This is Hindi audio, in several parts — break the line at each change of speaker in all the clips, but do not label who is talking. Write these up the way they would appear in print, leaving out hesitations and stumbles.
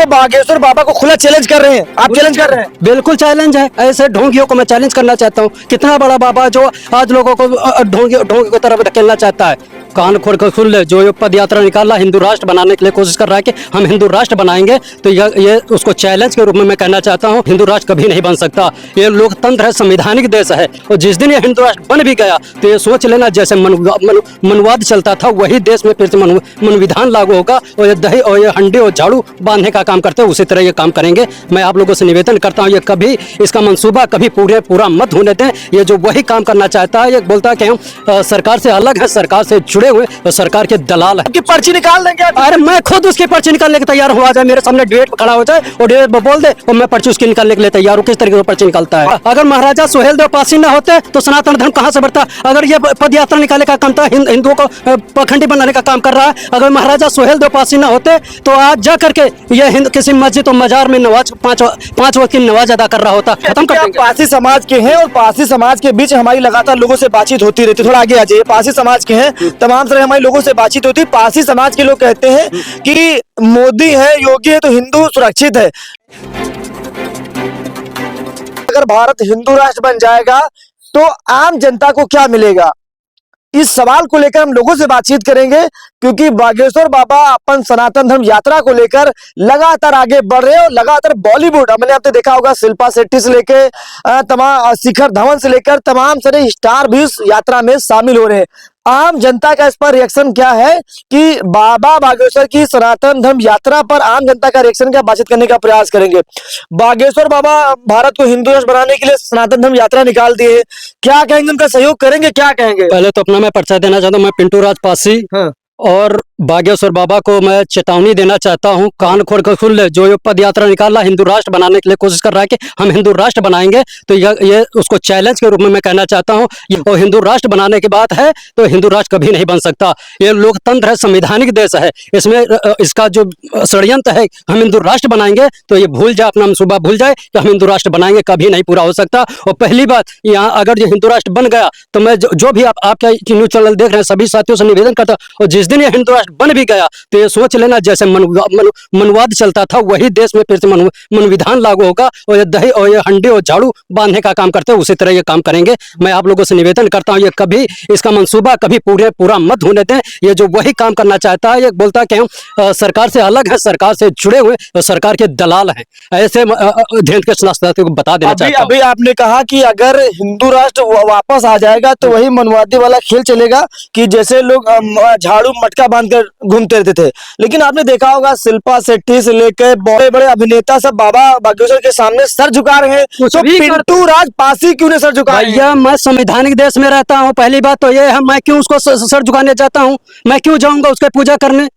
उनको बागेश्वर बाबा को खुला चैलेंज कर रहे हैं, आप चैलेंज कर रहे हैं?
बिल्कुल चैलेंज है। ऐसे ढोंगियों को मैं चैलेंज करना चाहता हूँ। कितना बड़ा बाबा जो आज लोगों को ढोंगी की तरफ धकेलना चाहता है। कान खोल कर सुन ले, जो ये पद यात्रा निकाला हिंदू राष्ट्र बनाने के लिए कोशिश कर रहा है कि हम हिंदू राष्ट्र बनाएंगे, तो ये उसको चैलेंज के रूप में मैं कहना चाहता हूँ। हिंदू राष्ट्र कभी नहीं बन सकता। ये लोकतंत्र है, संवैधानिक देश है, और जिस दिन ये हिंदू राष्ट्र बन भी गया तो ये सोच लेना जैसे मनुवाद चलता था वही देश में फिर से मनुविधान लागू होगा, और ये दही और ये हंडी और झाड़ू बांधने का काम करते हैं उसी तरह ये काम करेंगे। मैं आप लोगों से निवेदन करता हूँ, ये कभी इसका मंसूबा कभी पूरा मत होने दें। ये जो वही काम करना चाहता है, ये बोलता है कि हम सरकार से अलग है, सरकार से जुड़े हुए और सरकार के दलाल है।
आपकी पर्ची निकाल देंगे?
अरे मैं खुद उसकी पर्ची निकालने के तैयार हूँ। आ जाए मेरे सामने डिबेट खड़ा हो जाए और डिबेट बोल दे और मैं पर्ची उसकी निकालने के लिए तैयार हूँ। किस तरीके से पर्ची निकालता है? अगर महाराजा सुहेल देव पासी न होते तो सनातन धर्म कहाँ से बढ़ता? अगर ये पद यात्रा निकालने का काम था, हिंदुओं को पखंडी बनाने का काम कर रहा है। अगर महाराजा सुहेल देव पासी न होते तो आज जा करके ये किसी मस्जिद और मजार में नमाज पांच वक्त की नमाज अदा कर रहा होता। खत्म कर देंगे।
पासी समाज के हैं और पासी समाज के बीच हमारी लगातार लोगों से बातचीत होती रहती है। थोड़ा आगे आ जाइए। पासी समाज के हैं, तमाम तरह हमारी लोगों से बातचीत होती है। पासी समाज के लोग कहते हैं कि मोदी है, योगी है तो हिंदू सुरक्षित है। अगर भारत हिंदू राष्ट्र बन जाएगा तो आम जनता को क्या मिलेगा? इस सवाल को लेकर हम लोगों से बातचीत करेंगे, क्योंकि बागेश्वर बाबा अपन सनातन धर्म यात्रा को लेकर लगातार आगे बढ़ रहे हैं और लगातार बॉलीवुड, मैंने आपने देखा होगा शिल्पा शेट्टी से लेकर तमाम शिखर धवन से लेकर तमाम सारे स्टार भी इस यात्रा में शामिल हो रहे हैं। आम जनता का इस पर रिएक्शन क्या है कि बाबा बागेश्वर की सनातन धर्म यात्रा पर आम जनता का रिएक्शन क्या, बातचीत करने का प्रयास करेंगे। बागेश्वर बाबा भारत को हिंदू राष्ट्र बनाने के लिए सनातन धर्म यात्रा निकाल दिए, क्या कहेंगे? उनका सहयोग करेंगे? क्या कहेंगे?
पहले तो अपना मैं परिचय देना चाहता हूँ। मैं पिंटू राज पासी और बागेश्वर बाबा को मैं चेतावनी देना चाहता हूं। कान खोल कर सुन ले, जो ये पद यात्रा निकाला हिंदू राष्ट्र बनाने के लिए कोशिश कर रहा है कि हम हिंदू राष्ट्र बनाएंगे, तो ये उसको चैलेंज के रूप में मैं कहना चाहता हूं। ये हिंदू राष्ट्र बनाने की बात है तो हिंदू राष्ट्र कभी नहीं बन सकता। ये लोकतंत्र है, संवैधानिक देश है, इसमें इसका जो षड्यंत्र है हम हिंदू राष्ट्र बनाएंगे, तो ये भूल जाए, अपना मनसूबा भूल जाए कि हम हिंदू राष्ट्र बनाएंगे, कभी नहीं पूरा हो सकता। और पहली बात, यहाँ अगर ये हिंदू राष्ट्र बन गया तो मैं जो भी आपके न्यूज चैनल देख रहे हैं सभी साथियों से निवेदन करता हूँ, और जिस दिन ये हिंदू राष्ट्र बन भी गया तो ये सोच लेना जैसे मनुवाद चलता था वही देश में फिर से मनुविधान लागू होगा, और ये दही और ये हंडी और झाड़ू बांधने का काम करते हैं उसी तरह ये काम करेंगे। मैं आप लोगों से निवेदन करता हूँ, ये कभी इसका मंसूबा कभी पूरा मत होने दें। ये जो वही काम करना चाहता है, ये बोलता है कि हम सरकार से अलग है, सरकार से जुड़े हुए और सरकार के दलाल हैं। ऐसे ध्येय के साथियों को बता देना चाहता हूं।
अभी आपने कहा कि अगर हिंदू राष्ट्र वापस आ जाएगा तो वही मनुवादी वाला खेल चलेगा कि जैसे लोग झाड़ू मटका बांधकर घूमते रहते थे। लेकिन आपने देखा होगा शिल्पा शेट्टी से लेकर बड़े बड़े अभिनेता सब बाबा बागेश्वर के सामने सर झुका रहे हैं, तो पिंटू राज पासी क्यों नहीं सर झुका रहे हैं?
भैया मैं संवैधानिक देश में रहता हूँ, पहली बात तो ये है, मैं क्यों उसको सर झुकाने जाता हूँ? मैं क्यों जाऊंगा उसके पूजा करने?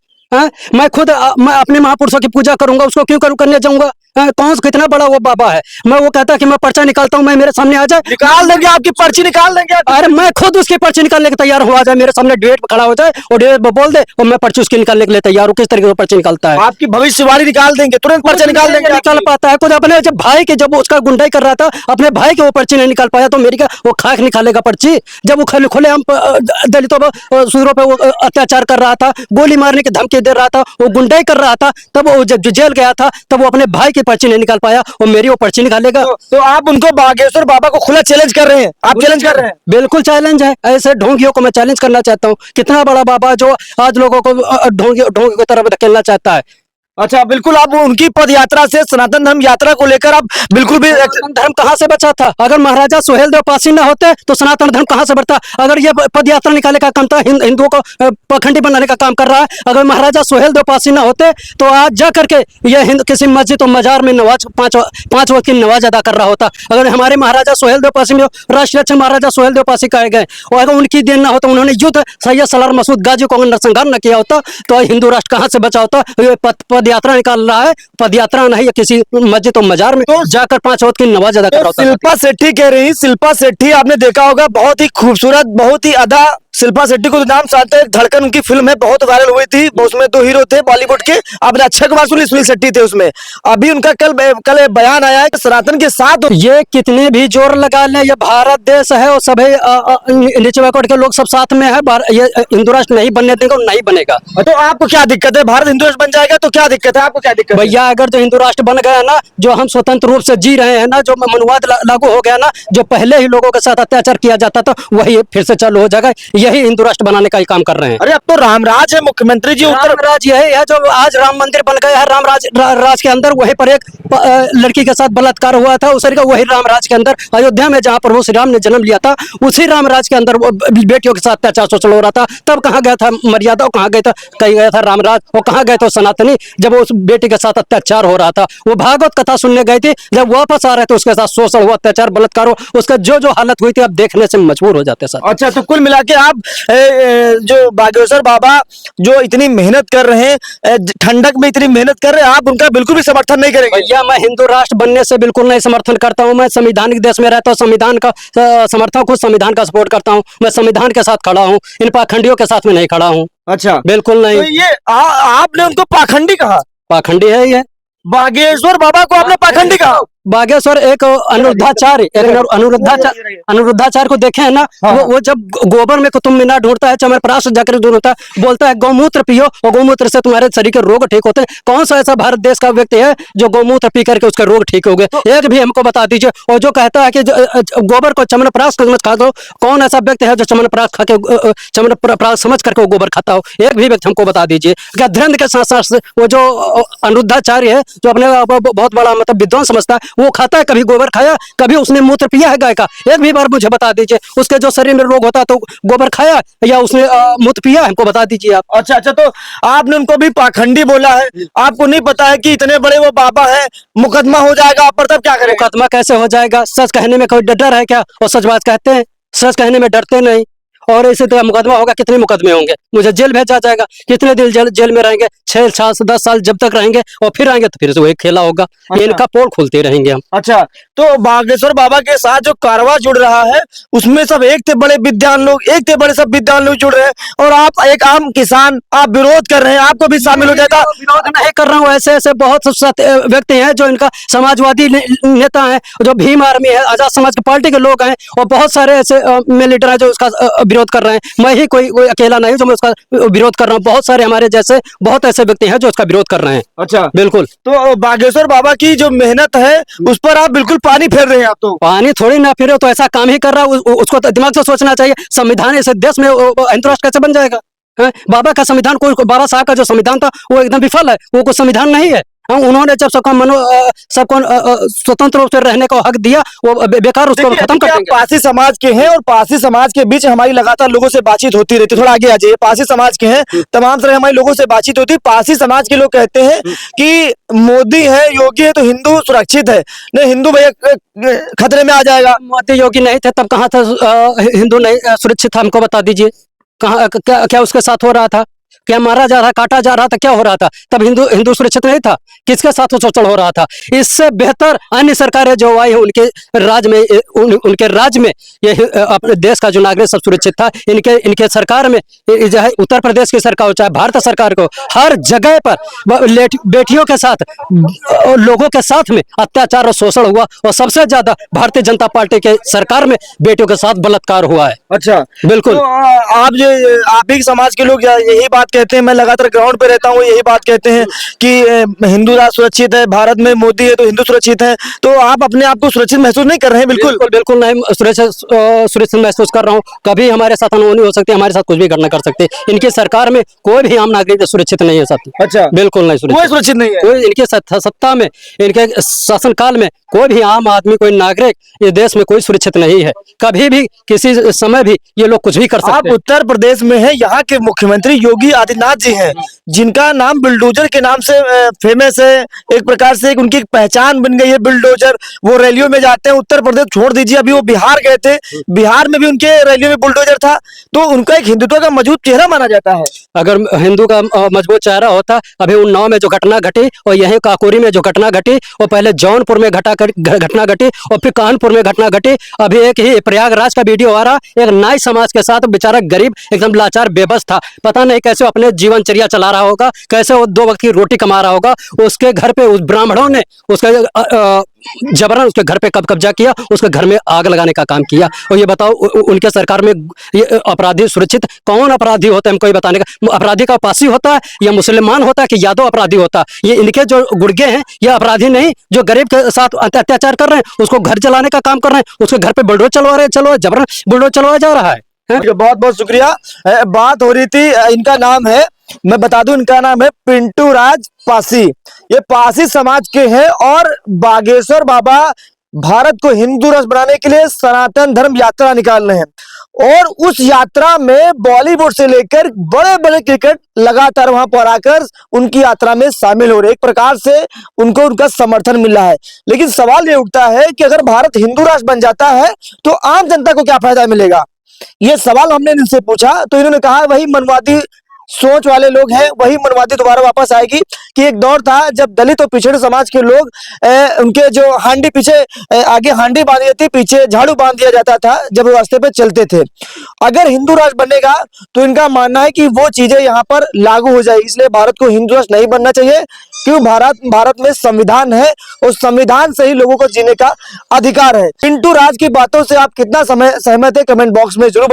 मैं खुद मैं अपने महापुरुषों की पूजा करूंगा, उसको क्यों करने जाऊंगा? कौन कितना बड़ा वो बाबा है? मैं वो कहता कि मैं पर्चा निकालता हूँ, मैं मेरे सामने आ जाए
निकाल देंगे, आपकी पर्ची निकाल देंगे।
अरे मैं खुद उसकी पर्ची निकालने के तैयार हूँ। आ जाए मेरे सामने डिबेट खड़ा हो जाए और डिबेट बोल दे और मैं पर्ची उसकी निकालने के लिए तैयार हूँ। किस तरीके से पर्ची निकालता है?
आपकी भविष्यवाणी निकाल देंगे, तुरंत पर्चा निकाल देंगे।
निकाल पाता है खुद अपने जब भाई के, जब उसका गुंडाई कर रहा था अपने भाई के वो पर्ची नहीं निकाल पाया, तो मेरी का वो खाक निकालेगा पर्ची? जब वो खुले हम दलितों पर सूरों पे वो अत्याचार कर रहा था, गोली मारने की धमकी दे रहा था, वो गुंडाई कर रहा था, तब वो जब जेल गया था तब वो अपने भाई की पर्ची नहीं निकाल पाया और मेरी वो पर्ची निकालेगा?
तो आप उनको बागेश्वर बाबा को खुला चैलेंज कर रहे हैं, आप चैलेंज कर रहे हैं?
बिल्कुल चैलेंज है। ऐसे ढोंगियों को मैं चैलेंज करना चाहता हूँ। कितना बड़ा बाबा जो आज लोगों को ढोंगी की तरफ धकेलना चाहता है।
अच्छा, बिल्कुल आप उनकी पद यात्रा से सनातन धर्म यात्रा को लेकर आप बिल्कुल भी
धर्म कहाँ से बचा था? अगर महाराजा सुहेल देव पासी न होते तो सनातन धर्म कहाँ से बढ़ता? अगर ये पद यात्रा निकालने का काम था, हिंदुओं को पखंडी बनाने का काम कर रहा है। अगर महाराजा सुहेल देव पासी न होते तो आज जा करके ये किसी मस्जिद और मजार में नमाज पांच वक्त की नमाज अदा कर रहा होता। अगर हमारे महाराजा सुहेल देव पासी में राष्ट्रीय अध्यक्ष महाराजा सुहेल देव पासी कहे गए, और अगर उनकी देन न होता, उन्होंने युद्ध सैयद सलार मसूद गाजी को नरसंहार न किया होता, तो हिंदू राष्ट्र कहाँ से बचा होता? ये पद यात्रा निकाल रहा है, पद यात्रा नहीं, किसी मस्जिद और मजार में जाकर 5 वक्त की नमाज अदा कर रहा होता।
शिल्पा शेट्टी कह रही, शिल्पा शेट्टी आपने देखा होगा बहुत ही खूबसूरत, बहुत ही अदा शिल्पा शेट्टी को तो नाम जानते हैं, धड़कन उनकी फिल्म है, बहुत वायरल हुई थी, उसमें 2 हीरो थे बॉलीवुड के, आपने अक्षय कुमार सुनील शेट्टी थे उसमें। अभी उनका कल बयान आया है कि सनातन के साथ
ये कितने भी जोर लगा लें, ये भारत देश है और सभी नीचे बैकवर्ड के लोग सब साथ में है, ये हिंदू राष्ट्र नहीं बनने देगा और नहीं बनेगा।
तो आपको क्या दिक्कत है? भारत हिंदू राष्ट्र बन जाएगा तो क्या दिक्कत है? आपको क्या दिक्कत है?
भैया अगर जो हिंदू राष्ट्र बन गया ना, जो हम स्वतंत्र रूप से जी रहे हैं ना, जो मनुवाद लागू हो गया ना, जो पहले ही लोगों के साथ अत्याचार किया जाता था वही फिर से चालू हो जाएगा। यही हिंदू राष्ट्र बनाने का ही काम कर रहे हैं।
अरे अब तो रामराज है, मुख्यमंत्री जी उत्तर
राज यही है जो आज राम मंदिर बन गया है। राज के अंदर वहीं पर एक लड़की के साथ बलात्कार हुआ था, उसी का वही रामराज के अंदर अयोध्या में जहाँ प्रभु श्री राम ने जन्म लिया था, उसी रामराज के अंदर बेटियों के साथ अत्याचार शोषण हो रहा था। तब कहाँ गया था मर्यादा, कहाँ गया था, कहीं गया था रामराज, और कहाँ गए थे सनातनी जब उस बेटी के साथ अत्याचार हो रहा था? वो भागवत कथा सुनने गए थे, जब वापस आ रहे थे उसके साथ शोषण हुआ, अत्याचार, बलात्कार हो, उसका जो हालत हुई थी आप देखने से मजबूर हो जाते सर।
अच्छा, तो कुल मिला के आप जो बागेश्वर बाबा जो इतनी मेहनत कर रहे हैं, ठंडक में इतनी मेहनत कर रहे हैं, आप उनका बिल्कुल भी समर्थन नहीं करेंगे?
भैया मैं हिंदू राष्ट्र बनने से बिल्कुल नहीं समर्थन करता हूं। मैं संविधानिक देश में रहता हूं, संविधान का समर्थक हूं, संविधान का सपोर्ट करता हूं। मैं संविधान के साथ खड़ा हूं, इन पाखंडियों के साथ में नहीं खड़ा हूं।
अच्छा,
बिल्कुल नहीं।
तो ये आपने उनको पाखंडी कहा?
पाखंडी है ये
बागेश्वर बाबा को आपने पाखंडी कहा?
बागेश्वर एक अनुरुद्धाचार्य, अनुरुद्धाचार्य को देखे है ना, वो जब गोबर में कुतुब मीनार ढूंढता है, चमरप्राश जाकर ढूंढता है, बोलता है गौमूत्र पियो और गौमूत्र से तुम्हारे शरीर के रोग ठीक होते हैं। कौन सा ऐसा भारत देश का व्यक्ति है जो गौमूत्र पी करके उसका रोग ठीक हो गए? एक भी हमको बता दीजिए। और जो कहता है कि गोबर को चमनप्राश खा दो, कौन ऐसा व्यक्ति है जो चमनप्राश खा के चमनप्राश समझ करके वो गोबर खाता हो? एक भी व्यक्ति हमको बता दीजिए। क्या धर्म के साथ साथ वो जो अनुरुद्धाचार्य है, जो अपने बहुत बड़ा मतलब विद्वान समझता है, वो खाता है, कभी गोबर खाया, कभी उसने मूत्र पिया है गाय का? एक भी बार मुझे बता दीजिए। उसके जो शरीर में रोग होता है तो गोबर खाया या उसने मूत्र पिया? हमको बता दीजिए आप।
अच्छा, तो आपने उनको भी पाखंडी बोला है। आपको नहीं पता है कि इतने बड़े वो बाबा है, मुकदमा हो जाएगा आप पर, तब क्या करेंगे?
मुकदमा कैसे हो जाएगा? सच कहने में कोई डर है क्या? और सच बात कहते हैं, सच कहने में डरते नहीं। और इसी तरह मुकदमा होगा, कितने मुकदमे होंगे, मुझे जेल भेजा जाएगा, कितने दिन जेल में रहेंगे? 6 साल 10 साल जब तक रहेंगे, और फिर आएंगे तो फिर से वही खेला होगा।
अच्छा।
इनका पोल खुलते रहेंगे हम।
अच्छा, तो बागेश्वर बाबा के साथ जो कारवां जुड़ रहा है, उसमें सब एक थे बड़े विद्वान लोग, एक थे बड़े सब विद्वान लोग जुड़ रहे हैं, और आप एक आम किसान, आप विरोध कर रहे हैं, आपको भी शामिल हो जाएगा?
विरोध नहीं कर रहा हूँ, ऐसे बहुत व्यक्ति हैं जो इनका समाजवादी नेता है, जो भीम आर्मी है, आजाद समाज पार्टी के लोग हैं, और बहुत सारे ऐसे लीडर है जो उसका विरोध कर रहे हैं। मैं ही कोई अकेला नहीं जो मैं उसका विरोध कर रहा हूँ, बहुत सारे हमारे जैसे बहुत ऐसे व्यक्ति हैं जो उसका विरोध कर रहे हैं।
अच्छा,
बिल्कुल।
तो बागेश्वर बाबा की जो मेहनत है उस पर आप बिल्कुल पानी फेर रहे हैं? आप तो
पानी थोड़ी ना फिर, तो ऐसा काम ही कर रहा है, उसको तो दिमाग से सोचना चाहिए। संविधान ऐसे देश में हिंदू राष्ट्र कैसे बन जाएगा? बाबा का संविधान, कोई 12 साल का जो संविधान था वो एकदम विफल है, वो कोई संविधान नहीं है। उन्होंने जब सबको स्वतंत्र रूप से रहने का हक दिया, वो बेकार उसको खत्म कर देंगे।
पारसी समाज के हैं और पारसी समाज के बीच हमारी लगातार लोगों से बातचीत होती रहती है। थोड़ा आगे आ जाइए। पारसी समाज के हैं, तमाम तरह हमारी लोगों से बातचीत होती है। पारसी समाज के लोग कहते हैं कि मोदी है, योगी है, तो हिंदू सुरक्षित है, नहीं हिंदू भैया खतरे में आ जाएगा।
मोदी योगी नहीं थे तब कहाँ था हिंदू नहीं सुरक्षित था? हमको बता दीजिए। कहाँ क्या उसके साथ हो रहा था? क्या मारा जा रहा, काटा जा रहा था, क्या हो रहा था? तब हिंदू सुरक्षित नहीं था? किसके साथ वो शोषण हो रहा था? इससे बेहतर अन्य सरकारें जो आई है उनके राज्य में ये अपने देश का जो नागरिक सब सुरक्षित था। इनके सरकार में, चाहे उत्तर प्रदेश की सरकार हो चाहे भारत सरकार को, हर जगह पर बेटियों के साथ, लोगों के साथ में अत्याचार और शोषण हुआ, और सबसे ज्यादा भारतीय जनता पार्टी के सरकार में बेटियों के साथ बलात्कार हुआ है।
अच्छा,
बिल्कुल।
तो आप ही समाज के लोग यही बात कहते हैं, मैं लगातार ग्राउंड पे रहता हूँ, यही बात कहते हैं कि हिंदू राष्ट्र सुरक्षित है, भारत में मोदी है तो हिंदू सुरक्षित है। तो आप अपने आप को सुरक्षित महसूस नहीं कर रहे हैं?
बिल्कुल नहीं सुरक्षित महसूस कर रहा हूँ। कभी हमारे साथ अनहोनी हो सकती है, हमारे साथ कुछ भी घटना कर सकते हैं। इनकी सरकार में कोई भी आम नागरिक सुरक्षित नहीं है साथी।
अच्छा,
बिल्कुल नहीं
कोई सुरक्षित नहीं है।
कोई इनके सत्ता में, इनके शासन काल में कोई भी आम आदमी, कोई नागरिक इस देश में कोई सुरक्षित नहीं है। कभी भी किसी समय भी ये लोग कुछ भी कर सकते हैं।
आप उत्तर प्रदेश में है, यहाँ के मुख्यमंत्री योगी आदित्यनाथ जी हैं, जिनका नाम बुलडोजर के नाम से फेमस है। एक प्रकार से उनकी पहचान बन गई है बुलडोजर। वो रैलियों में जाते हैं। उत्तर प्रदेश छोड़ दीजिए, अभी वो बिहार गए थे, बिहार में भी उनके रैलियों में बुलडोजर था। तो उनका एक हिंदुत्व का मजबूत चेहरा माना जाता है।
अगर हिंदू का मजबूत चेहरा होता, अभी उन्नाव में जो घटना घटी और यहीं काकोरी में जो घटना घटी, वो पहले जौनपुर में घटा घटना घटी और फिर कानपुर में घटना घटी। अभी एक ही प्रयागराज का वीडियो आ रहा, एक नाई समाज के साथ बेचारा गरीब एकदम लाचार बेबस था, पता नहीं कैसे अपने जीवनचर्या चला रहा होगा, कैसे वो 2 वक्त की रोटी कमा रहा होगा। उसके घर पे उस ब्राह्मणों ने उसका जबरन उसके घर पे कब कब्जा किया, उसके घर में आग लगाने का काम किया। और ये बताओ उनके सरकार में ये अपराधी सुरक्षित, कौन अपराधी होता है हमको ये बताने का? अपराधी का पासी होता है या मुसलमान होता है कि यादव अपराधी होता है? ये इनके जो गुर्गे हैं ये अपराधी नहीं, जो गरीब के साथ अत्याचार कर रहे हैं, उसको घर चलाने का काम कर रहे हैं, उसके घर पे बुलडोजर चलवा रहे हैं, चलो जबरन बुलडोजर चलवाया जा रहा है।
बहुत बहुत शुक्रिया। बात हो रही थी, इनका नाम है, मैं बता दूं, इनका नाम है पिंटू राज पासी। ये पासी समाज के हैं और बागेश्वर बाबा भारत को हिंदू राष्ट्र बनाने के लिए सनातन धर्म यात्रा निकाल रहे हैं और उस यात्रा में बॉलीवुड से लेकर बड़े बड़े क्रिकेट लगातार वहां पर आकर उनकी यात्रा में शामिल हो रहे। एक प्रकार से उनको उनका समर्थन मिल रहा है। लेकिन सवाल ये उठता है कि अगर भारत हिंदू राष्ट्र बन जाता है तो आम जनता को क्या फायदा मिलेगा? ये सवाल हमने इनसे पूछा तो इन्होंने कहा वही मनवादी सोच वाले लोग हैं, वही मनवादी दोबारा वापस आएगी कि एक दौर था जब दलित और पिछड़े समाज के लोग उनके जो हांडी पीछे आगे हांडी बांधी जाती, पीछे झाड़ू बांध दिया जाता था जब वो रास्ते पे चलते थे। अगर हिंदू राष्ट्र बनेगा तो इनका मानना है कि वो चीजें यहाँ पर लागू हो जाएगी। इसलिए भारत को हिंदू राष्ट्र नहीं बनना चाहिए, क्यों? भारत में संविधान है और संविधान से ही लोगों को जीने का अधिकार है। पिंटू राज की बातों से आप कितना सहमत है? कमेंट बॉक्स में जरूर